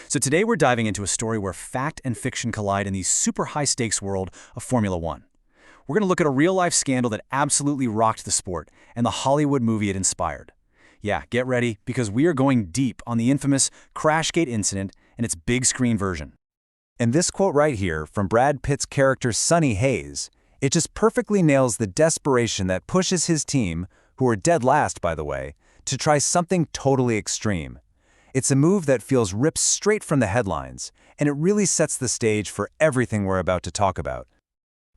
So today we're diving into a story where fact and fiction collide in the super high-stakes world of Formula One. We're going to look at a real-life scandal that absolutely rocked the sport and the Hollywood movie it inspired. Yeah, get ready, because we are going deep on the infamous Crashgate incident and its big-screen version. And this quote right here from Brad Pitt's character Sonny Hayes, it just perfectly nails the desperation that pushes his team, who are dead last by the way, to try something totally extreme. It's a move that feels ripped straight from the headlines, and it really sets the stage for everything we're about to talk about.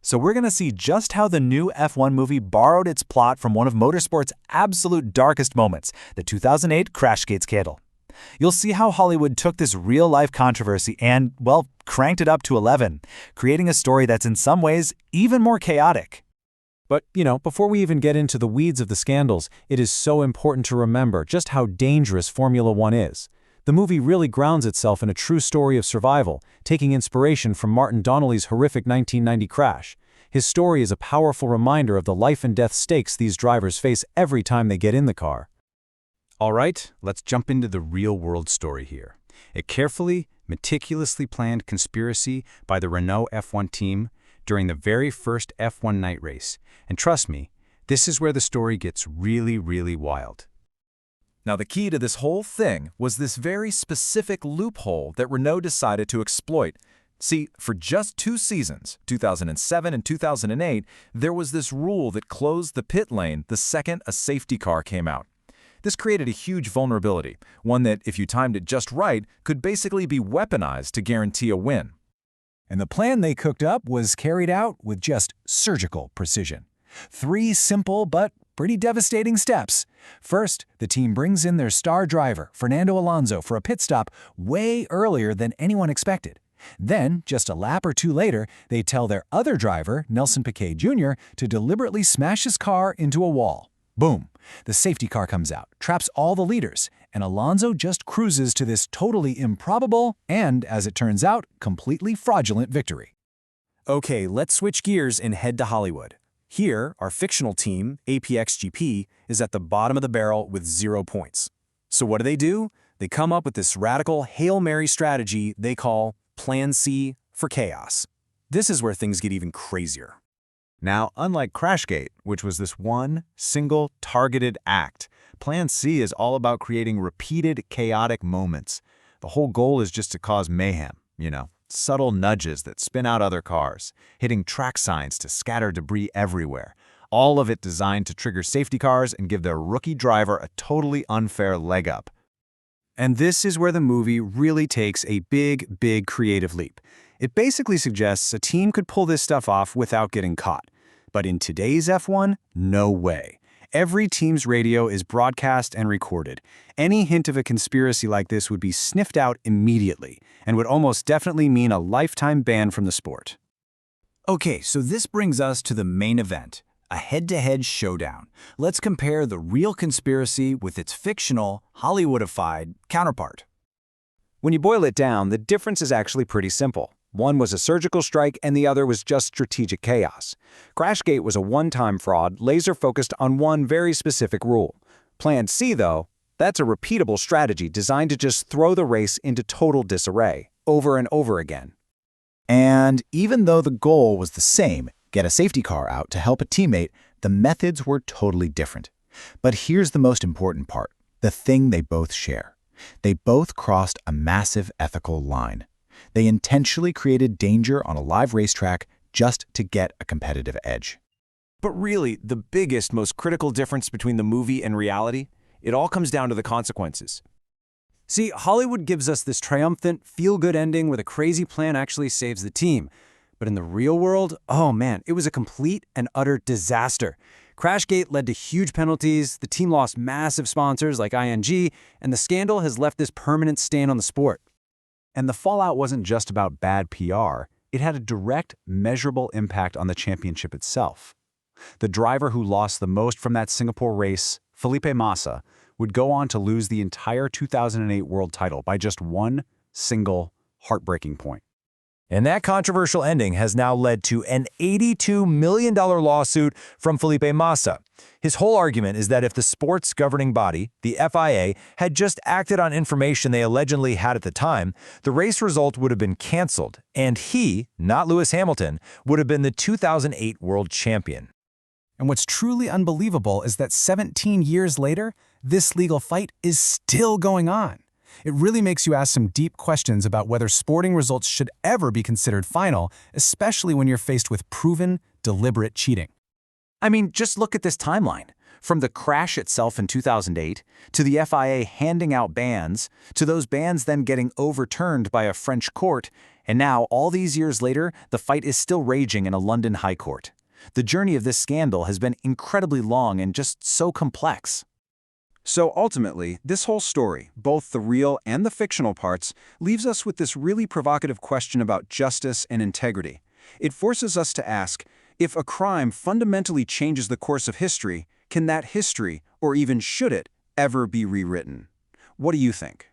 So we're going to see just how the new F1 movie borrowed its plot from one of motorsport's absolute darkest moments, the 2008 Crashgate scandal. You'll see how Hollywood took this real-life controversy and, well, cranked it up to 11, creating a story that's in some ways even more chaotic. But, before we even get into the weeds of the scandals, it is so important to remember just how dangerous Formula One is. The movie really grounds itself in a true story of survival, taking inspiration from Martin Donnelly's horrific 1990 crash. His story is a powerful reminder of the life-and-death stakes these drivers face every time they get in the car. All right, let's jump into the real-world story here. A carefully, meticulously planned conspiracy by the Renault F1 team during the very first F1 night race. And trust me, this is where the story gets really, really wild. Now, the key to this whole thing was this very specific loophole that Renault decided to exploit. See, for just 2 seasons, 2007 and 2008, there was this rule that closed the pit lane the second a safety car came out. This created a huge vulnerability, one that, if you timed it just right, could basically be weaponized to guarantee a win. And the plan they cooked up was carried out with just surgical precision. 3 simple but pretty devastating steps. First, the team brings in their star driver, Fernando Alonso, for a pit stop way earlier than anyone expected. Then, just a lap or 2 later, they tell their other driver, Nelson Piquet Jr., to deliberately smash his car into a wall. Boom! The safety car comes out, traps all the leaders, and Alonso just cruises to this totally improbable and, as it turns out, completely fraudulent victory. Okay, let's switch gears and head to Hollywood. Here, our fictional team, APXGP, is at the bottom of the barrel with 0 points. So what do? They come up with this radical Hail Mary strategy they call Plan C for chaos. This is where things get even crazier. Now, unlike Crashgate, which was this one, single, targeted act, Plan C is all about creating repeated, chaotic moments. The whole goal is just to cause mayhem, subtle nudges that spin out other cars, hitting track signs to scatter debris everywhere, all of it designed to trigger safety cars and give their rookie driver a totally unfair leg up. And this is where the movie really takes a big, big creative leap. It basically suggests a team could pull this stuff off without getting caught. But in today's F1, no way. Every team's radio is broadcast and recorded. Any hint of a conspiracy like this would be sniffed out immediately and would almost definitely mean a lifetime ban from the sport. Okay, so this brings us to the main event, a head-to-head showdown. Let's compare the real conspiracy with its fictional, Hollywoodified counterpart. When you boil it down, the difference is actually pretty simple. One was a surgical strike and the other was just strategic chaos. Crashgate was a one-time fraud, laser-focused on one very specific rule. Plan C, though, that's a repeatable strategy designed to just throw the race into total disarray, over and over again. And even though the goal was the same, get a safety car out to help a teammate, the methods were totally different. But here's the most important part, the thing they both share. They both crossed a massive ethical line. They intentionally created danger on a live racetrack just to get a competitive edge. But really, the biggest, most critical difference between the movie and reality, it all comes down to the consequences. See, Hollywood gives us this triumphant, feel-good ending where the crazy plan actually saves the team. But in the real world, oh man, it was a complete and utter disaster. Crashgate led to huge penalties, the team lost massive sponsors like ING, and the scandal has left this permanent stain on the sport. And the fallout wasn't just about bad PR, it had a direct, measurable impact on the championship itself. The driver who lost the most from that Singapore race, Felipe Massa, would go on to lose the entire 2008 world title by just one single heartbreaking point. And that controversial ending has now led to an $82 million lawsuit from Felipe Massa. His whole argument is that if the sport's governing body, the FIA, had just acted on information they allegedly had at the time, the race result would have been canceled, and he, not Lewis Hamilton, would have been the 2008 world champion. And what's truly unbelievable is that 17 years later, this legal fight is still going on. It really makes you ask some deep questions about whether sporting results should ever be considered final, especially when you're faced with proven, deliberate cheating. I mean, just look at this timeline. From the crash itself in 2008, to the FIA handing out bans, to those bans then getting overturned by a French court, and now, all these years later, the fight is still raging in a London High Court. The journey of this scandal has been incredibly long and just so complex. So ultimately, this whole story, both the real and the fictional parts, leaves us with this really provocative question about justice and integrity. It forces us to ask, if a crime fundamentally changes the course of history, can that history, or even should it, ever be rewritten? What do you think?